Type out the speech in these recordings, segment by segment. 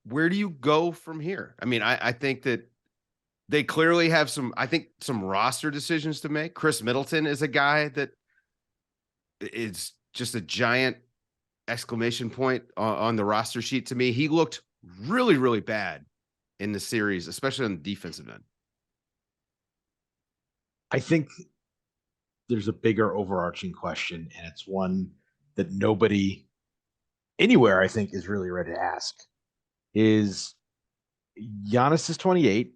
where do you go from here? I mean, I think that they clearly have some roster decisions to make. Chris Middleton is a guy that is just a giant exclamation point on the roster sheet to me. He looked really, really bad in the series, especially on the defensive end. I think there's a bigger overarching question, and it's one that nobody anywhere, I think, is really ready to ask. Is Giannis is 28.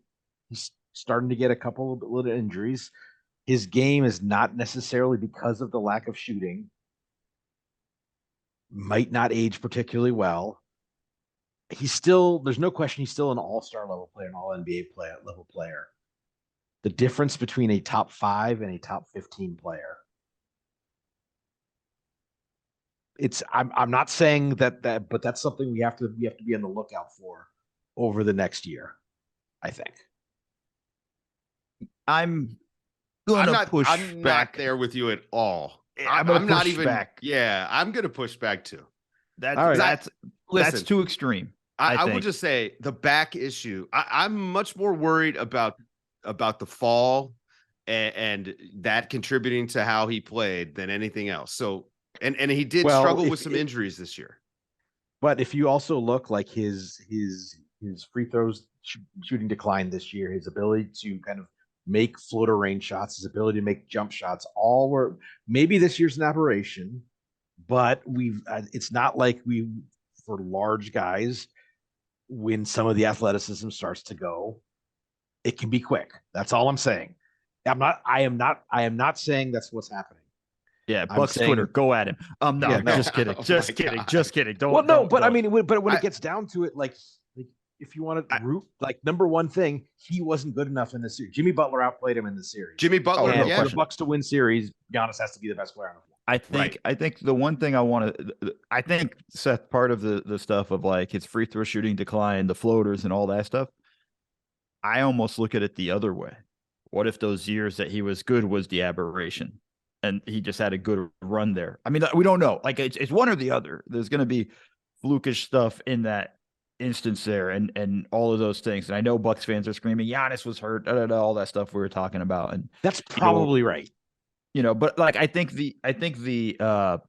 He's starting to get a couple of little injuries. His game is not necessarily because of the lack of shooting. Might not age particularly well. There's no question he's still an all-star level player, an all-NBA level player. The difference between a top 5 and a top 15 player. I'm not saying that, but that's something we have to be on the lookout for over the next year, I think. I'm not there with you at all. I'm not even back. Yeah, I'm going to push back too. That's too extreme. I would just say the back issue. I'm much more worried about the fall and that contributing to how he played than anything else. So, and he did struggle with some injuries this year. But if you also look like his free throws shooting decline this year, his ability to kind of make floater range shots, his ability to make jump shots, all were maybe this year's an aberration, but it's not like for large guys, when some of the athleticism starts to go, it can be quick. That's all I'm saying. I am not saying that's what's happening. Yeah, Bucks Twitter, go at him. No, just kidding. Just kidding. Just kidding. But I mean, when it gets down to it, like if you want to root, like number one thing, he wasn't good enough in the series. Jimmy Butler outplayed him in the series. Jimmy Butler, for the Bucks to win series, Giannis has to be the best player on the floor. I think the one thing I think Seth, part of the stuff of like his free throw shooting decline, the floaters and all that stuff, I almost look at it the other way. What if those years that he was good was the aberration and he just had a good run there? I mean, we don't know. Like it's one or the other. There's going to be flukish stuff in that instance there and all of those things. And I know Bucks fans are screaming, Giannis was hurt, all that stuff we were talking about. And that's probably right. But like I think that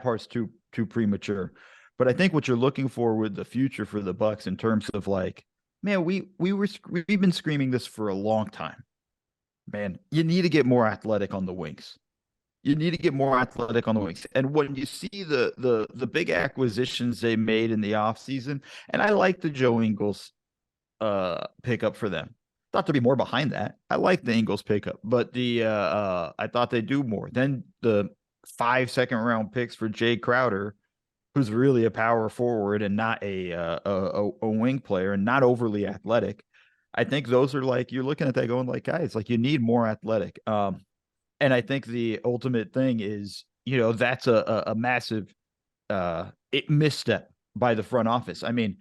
part's too premature. But I think what you're looking for with the future for the Bucks in terms of like, man, we've been screaming this for a long time. Man, you need to get more athletic on the wings. You need to get more athletic on the wings. And when you see the big acquisitions they made in the offseason, and I like the Joe Ingles pickup for them. Thought there'd be more behind that. I like the Ingles pickup, but I thought they'd do more. Then the 5 second-round picks for Jay Crowder, who's really a power forward and not a wing player and not overly athletic. I think those are like, you're looking at that going like, guys, like you need more athletic. And I think the ultimate thing is, that's a massive misstep by the front office. I mean,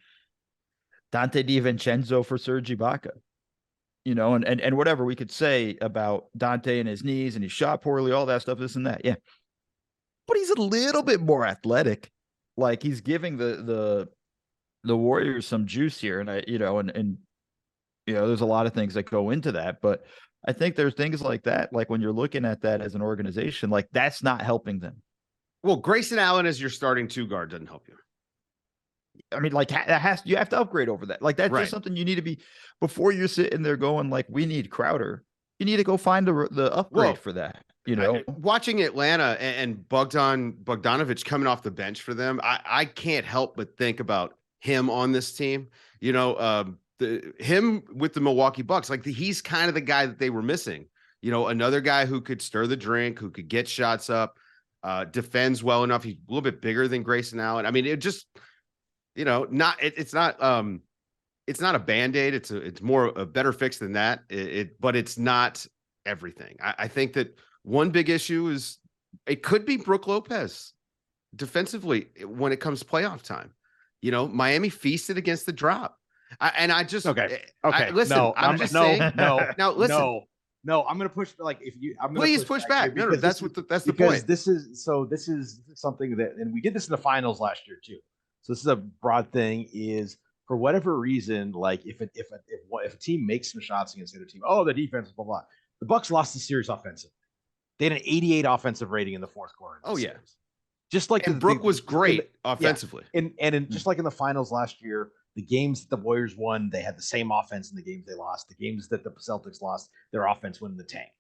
Dante DiVincenzo for Serge Ibaka, and whatever we could say about Dante and his knees and he shot poorly, all that stuff, this and that. Yeah. But he's a little bit more athletic. Like he's giving the Warriors some juice here. And there's a lot of things that go into that, but I think there's things like that. Like when you're looking at that as an organization, like that's not helping them. Well, Grayson Allen as your starting 2 guard doesn't help you. I mean, like you have to upgrade over that. Like that's just something you need to be before you're sitting there going like, we need Crowder. You need to go find the upgrade for that. Watching Atlanta and Bogdanović coming off the bench for them, I can't help but think about him on this team. Him with the Milwaukee Bucks, like he's kind of the guy that they were missing. Another guy who could stir the drink, who could get shots up, defends well enough. He's a little bit bigger than Grayson Allen. I mean, it just, it's not a Band-Aid. It's more a better fix than that. But it's not everything. I think that one big issue is it could be Brook Lopez defensively when it comes playoff time. Miami feasted against the drop. Okay. Listen, no, I'm just saying. No. Now listen. No, I'm going to push. Like if you, I'm please push back. No, that's the point. This is something that, and we did this in the finals last year too. So this is a broad thing. Is for whatever reason, like if a team makes some shots against the other team, oh, the defense, blah blah. The Bucks lost the series offensively. They had an 88 offensive rating in the fourth quarter. Oh yeah, series. Just like and Brook was great offensively, just like in the finals last year, the games that the Warriors won, they had the same offense in the games they lost. The games that the Celtics lost, their offense went in the tank.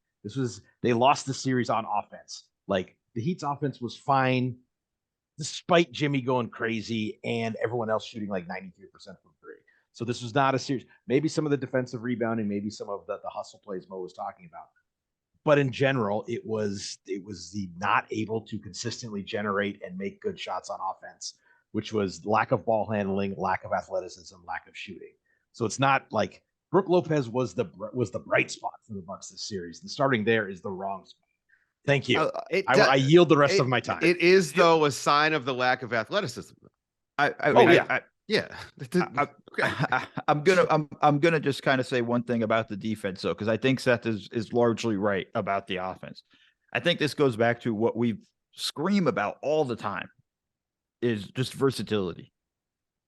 They lost the series on offense. Like the Heat's offense was fine, despite Jimmy going crazy and everyone else shooting like 93% from three. So this was not a series. Maybe some of the defensive rebounding, maybe some of the hustle plays Mo was talking about. But in general, it was the not able to consistently generate and make good shots on offense, which was lack of ball handling, lack of athleticism, lack of shooting. So it's not like Brook Lopez was the bright spot for the Bucks this series. The starting there is the wrong spot. Thank you. I yield the rest of my time. It is though a sign of the lack of athleticism. Yeah. I'm gonna just kind of say one thing about the defense though, because I think Seth is largely right about the offense. I think this goes back to what we scream about all the time is just versatility,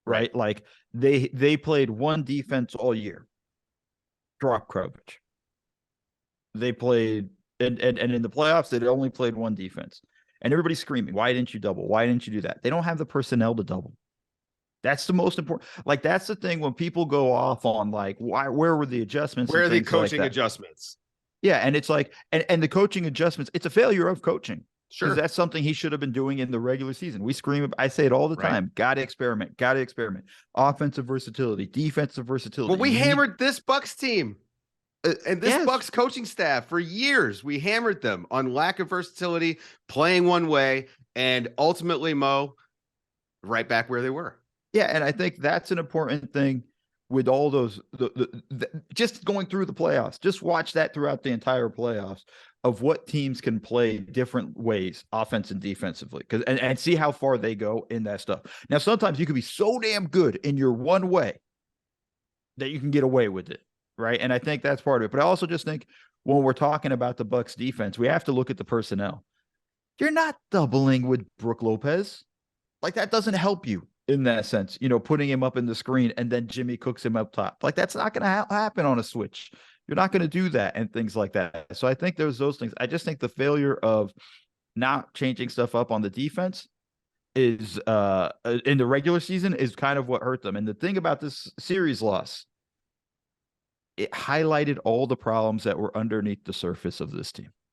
right? Like they played one defense all year. Drop coverage. They played and in the playoffs they only played one defense, and everybody's screaming, "Why didn't you double? Why didn't you do that?" They don't have the personnel to double. That's the most important. Like that's the thing when people go off on like where were the adjustments? Where are the coaching adjustments? Yeah, and it's like and the coaching adjustments. It's a failure of coaching. Sure, because that's something he should have been doing in the regular season. We scream. I say it all the time. Got to experiment. Got to experiment. Offensive versatility, defensive versatility. Well, we hammered this Bucks team and this Bucks coaching staff for years. We hammered them on lack of versatility, playing one way, and ultimately, Mo, right back where they were. Yeah, and I think that's an important thing with all those just going through the playoffs. Just watch that throughout the entire playoffs of what teams can play different ways, offense and defensively, because and see how far they go in that stuff. Now, sometimes you can be so damn good in your one way that you can get away with it, right? And I think that's part of it. But I also just think when we're talking about the Bucks defense, we have to look at the personnel. You're not doubling with Brook Lopez. Like that doesn't help you. In that sense, putting him up in the screen and then Jimmy cooks him up top. Like that's not going to happen on a switch. You're not going to do that and things like that. So I think there's those things. I just think the failure of not changing stuff up on the defense is in the regular season is kind of what hurt them. And the thing about this series loss, it highlighted all the problems that were underneath the surface of this team.